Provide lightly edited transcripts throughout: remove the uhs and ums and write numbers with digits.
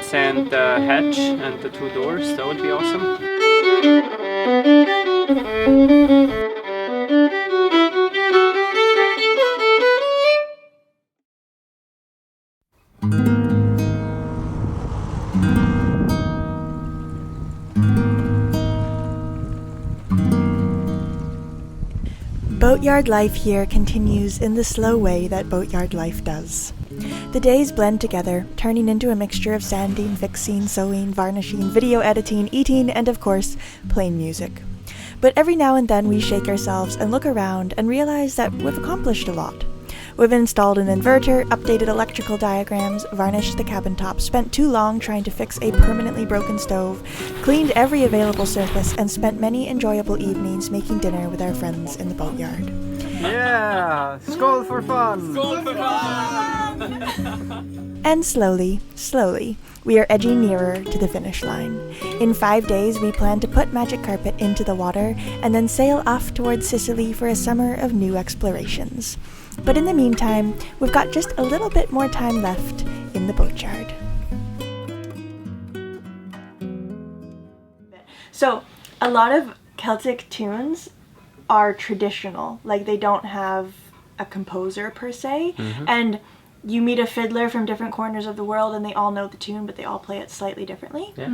sand the hatch and the 2 doors. That would be awesome. Boatyard life here continues in the slow way that boatyard life does. The days blend together, turning into a mixture of sanding, fixing, sewing, varnishing, video editing, eating, and of course, playing music. But every now and then we shake ourselves and look around and realize that we've accomplished a lot. We've installed an inverter, updated electrical diagrams, varnished the cabin top, spent too long trying to fix a permanently broken stove, cleaned every available surface, and spent many enjoyable evenings making dinner with our friends in the boatyard. Yeah! Skål for fun! Skål for fun! And slowly, we are edging nearer to the finish line. In 5 days, we plan to put Magic Carpet into the water and then sail off towards Sicily for a summer of new explorations. But in the meantime, we've got just a little bit more time left in the boatyard. So, a lot of Celtic tunes are traditional, like they don't have a composer per se, and you meet a fiddler from different corners of the world and they all know the tune, but they all play it slightly differently. Yeah.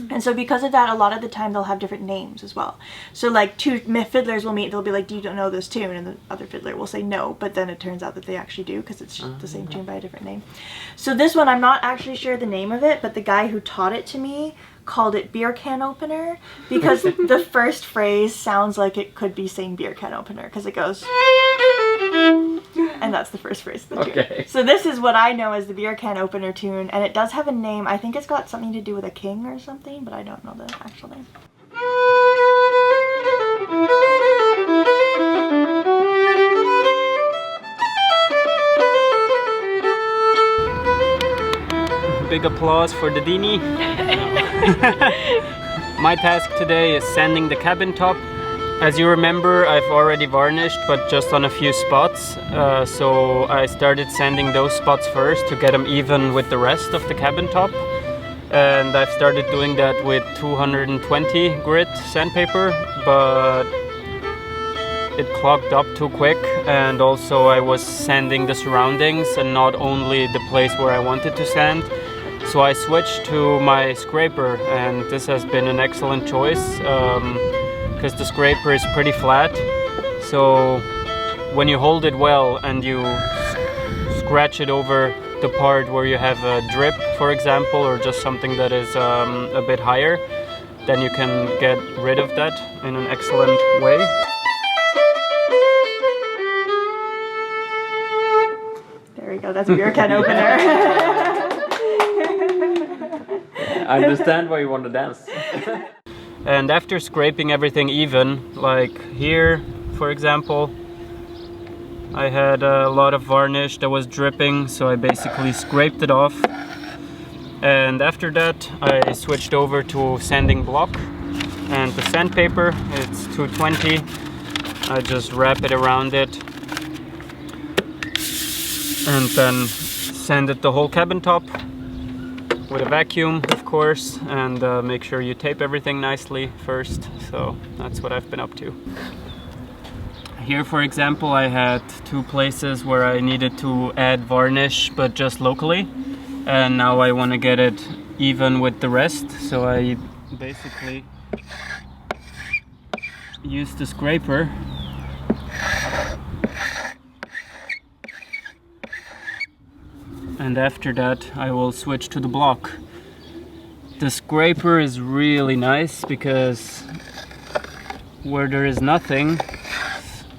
And so because of that, a lot of the time they'll have different names as well. So like 2 fiddlers will meet, they'll be like, do you know this tune? And the other fiddler will say no, but then it turns out that they actually do because it's the same tune by a different name. So this one, I'm not actually sure the name of it, but the guy who taught it to me called it beer can opener because the first phrase sounds like it could be saying beer can opener because it goes... And that's the first phrase of the tune. So this is what I know as the beer can opener tune, and it does have a name. I think it's got something to do with a king or something, but I don't know the actual name. Big applause for the Dini. My task today is sanding the cabin top. As you remember, I've already varnished, but just on a few spots. So I started sanding those spots first to get them even with the rest of the cabin top. And I've started doing that with 220 grit sandpaper, but it clogged up too quick. And also I was sanding the surroundings and not only the place where I wanted to sand. So I switched to my scraper, and this has been an excellent choice. Because the scraper is pretty flat, so when you hold it well and you scratch it over the part where you have a drip, for example, or just something that is a bit higher, then you can get rid of that in an excellent way. There we go, that's a beer can opener. I understand why you want to dance. And after scraping everything even, like here, for example, I had a lot of varnish that was dripping, so I basically scraped it off. And after that, I switched over to sanding block. And the sandpaper, it's 220. I just wrap it around it. And then sanded the whole cabin top with a vacuum, of course, and make sure you tape everything nicely first. So that's what I've been up to. Here, for example, I had 2 places where I needed to add varnish, but just locally. And now I want to get it even with the rest. So I basically use the scraper . And after that I will switch to the block. The scraper is really nice because where there is nothing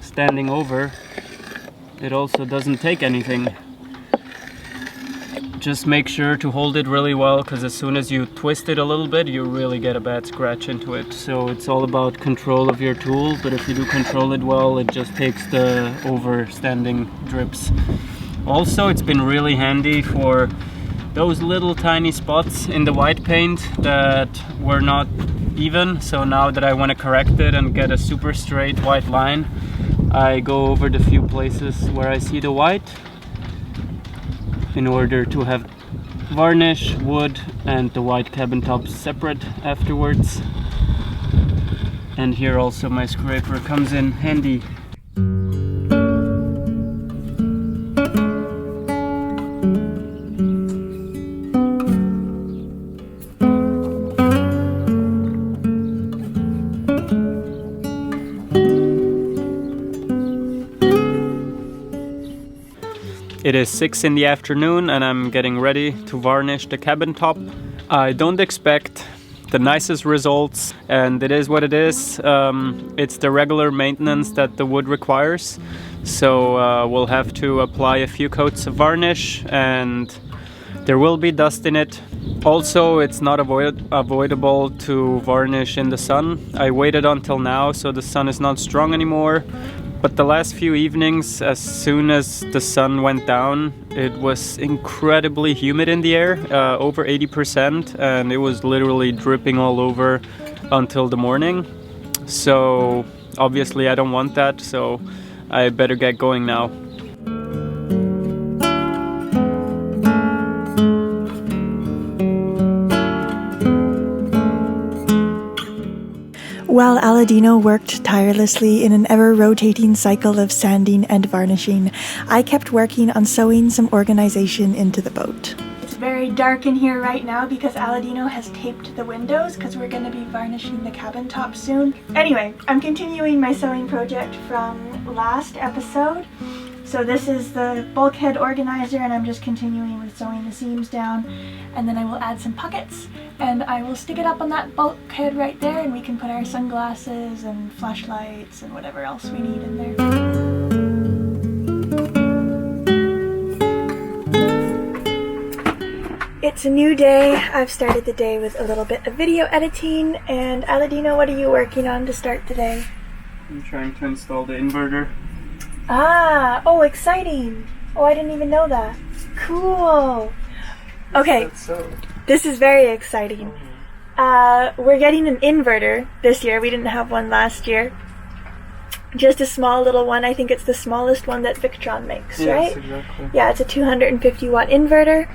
standing over, it also doesn't take anything. Just make sure to hold it really well, because as soon as you twist it a little bit, you really get a bad scratch into it. So it's all about control of your tool, but if you do control it well, it just takes the overstanding drips. Also, it's been really handy for those little tiny spots in the white paint that were not even. So now that I want to correct it and get a super straight white line, I go over the few places where I see the white in order to have varnish, wood, and the white cabin top separate afterwards. And here also my scraper comes in handy. It is 6 in the afternoon and I'm getting ready to varnish the cabin top. I don't expect the nicest results, and it is what it is. It's the regular maintenance that the wood requires. So we'll have to apply a few coats of varnish and there will be dust in it. Also, it's not avoidable to varnish in the sun. I waited until now so the sun is not strong anymore. But the last few evenings, as soon as the sun went down, it was incredibly humid in the air, over 80%, and it was literally dripping all over until the morning. So obviously I don't want that, so I better get going now. While ALADINO worked tirelessly in an ever-rotating cycle of sanding and varnishing, I kept working on sewing some organization into the boat. It's very dark in here right now because ALADINO has taped the windows because we're going to be varnishing the cabin top soon. Anyway, I'm continuing my sewing project from last episode. So this is the Bulkhead Organizer and I'm just continuing with sewing the seams down, and then I will add some pockets and I will stick it up on that bulkhead right there and we can put our sunglasses and flashlights and whatever else we need in there. It's a new day. I've started the day with a little bit of video editing. And ALADINO, what are you working on to start the day? I'm trying to install the inverter. Ah, oh, exciting. Oh, I didn't even know that. Cool. Okay, this is very exciting. We're getting an inverter this year. We didn't have one last year. Just a small little one. I think it's the smallest one that Victron makes, right? Yes, exactly. Yeah, it's a 250 watt inverter.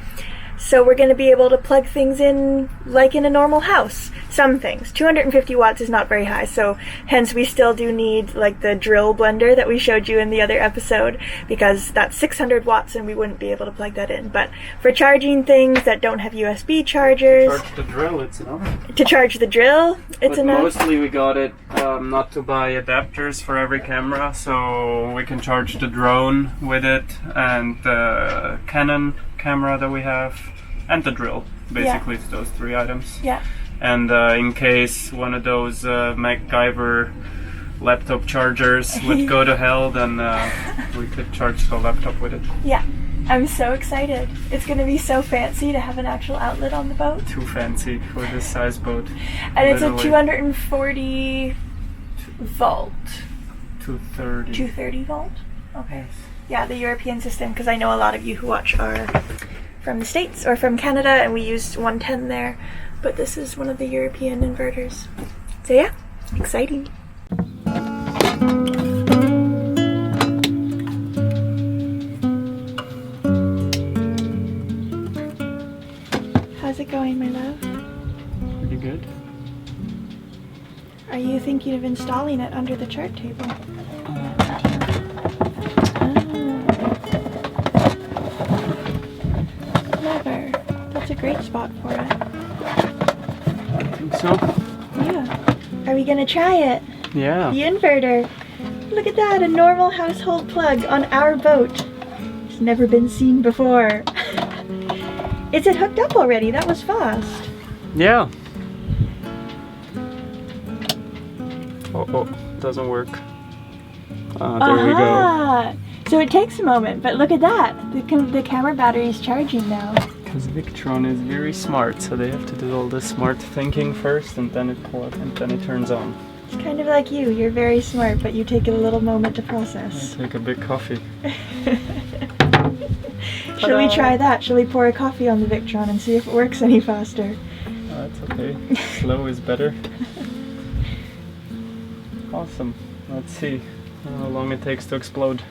So we're going to be able to plug things in like in a normal house. Some things. 250 watts is not very high, so hence we still do need like the drill blender that we showed you in the other episode, because that's 600 watts and we wouldn't be able to plug that in. But for charging things that don't have USB chargers... To charge the drill, it's enough. To charge the drill, it's enough? Mostly we got it not to buy adapters for every camera, so we can charge the drone with it and the Canon camera that we have and the drill. Basically, it's those three items. Yeah. And in case one of those MacGyver laptop chargers would go to hell, then we could charge the laptop with it. Yeah, I'm so excited. It's going to be so fancy to have an actual outlet on the boat. Too fancy for this size boat. And it's a 240 volt. 230. 230 volt? Okay. Yeah, the European system, because I know a lot of you who watch are from the States or from Canada, and we use 110 there. But this is one of the European inverters. So yeah, exciting. How's it going, my love? Pretty good. Are you thinking of installing it under the chart table? Clever. That's a great spot for it. So? Yeah. Are we gonna try it? Yeah. The inverter. Look at that, a normal household plug on our boat. It's never been seen before. Is it hooked up already? That was fast. Yeah. Oh, doesn't work. There we go. So it takes a moment, but look at that. The camera battery is charging now. Because Victron is very smart, so they have to do all the smart thinking first, and then it turns on. It's kind of like you. You're very smart, but you take a little moment to process. I take a big coffee. Shall we try that? Shall we pour a coffee on the Victron and see if it works any faster? That's okay. Slow is better. Awesome. Let's see how long it takes to explode.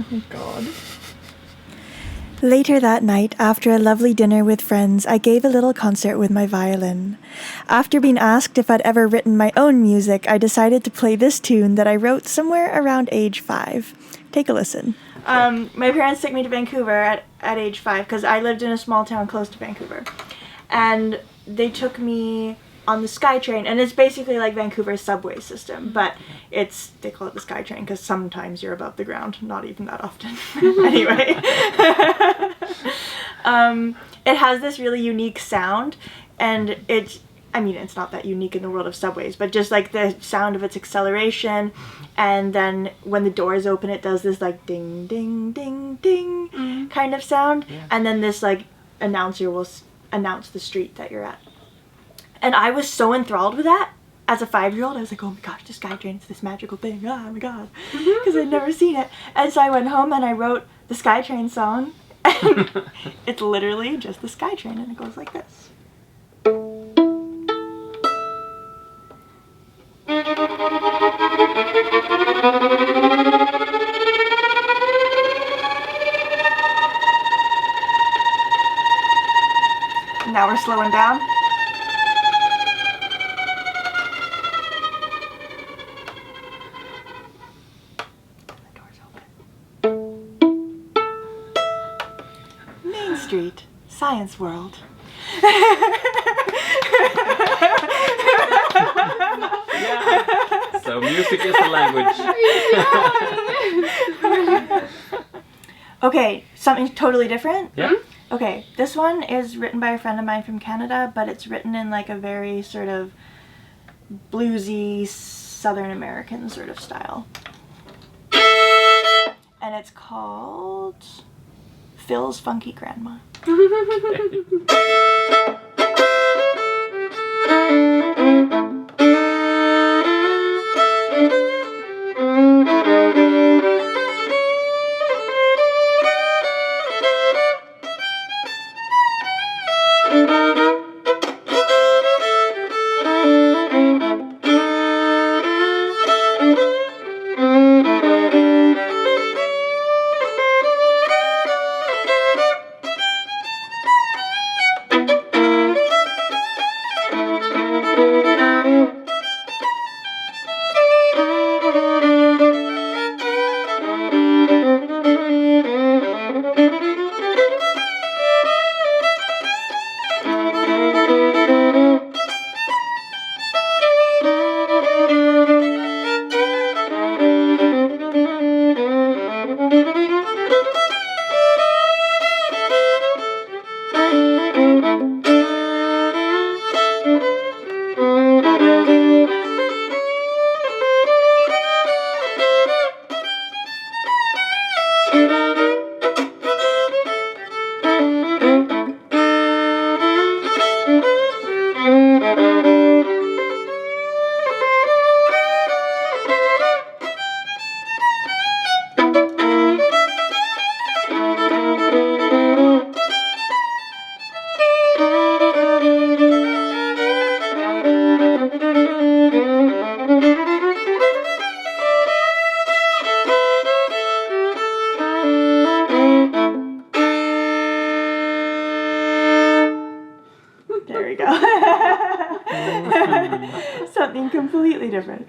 Oh god. Later that night, after a lovely dinner with friends, I gave a little concert with my violin. After being asked if I'd ever written my own music, I decided to play this tune that I wrote somewhere around age 5. Take a listen. My parents took me to Vancouver at age 5 because I lived in a small town close to Vancouver. And they took me on the SkyTrain, and it's basically like Vancouver's subway system, but they call it the SkyTrain because sometimes you're above the ground, not even that often. Anyway. It has this really unique sound, and it's not that unique in the world of subways, but just like the sound of its acceleration, and then when the doors open it does this like ding ding ding ding kind of sound, and then this like announcer will announce the street that you're at. And I was so enthralled with that as a 5-year-old. I was like, oh my gosh, the SkyTrain is this magical thing. Oh my god. Because I'd never seen it. And so I went home and I wrote the SkyTrain song. And it's literally just the SkyTrain, and it goes like this. Now we're slowing down. Main Street, Science World. Yeah. So music is a language. Okay, something totally different? Yeah. Okay, this one is written by a friend of mine from Canada, but it's written in like a very sort of bluesy Southern American sort of style. And it's called Phil's Funky Grandma. There we go. Something completely different.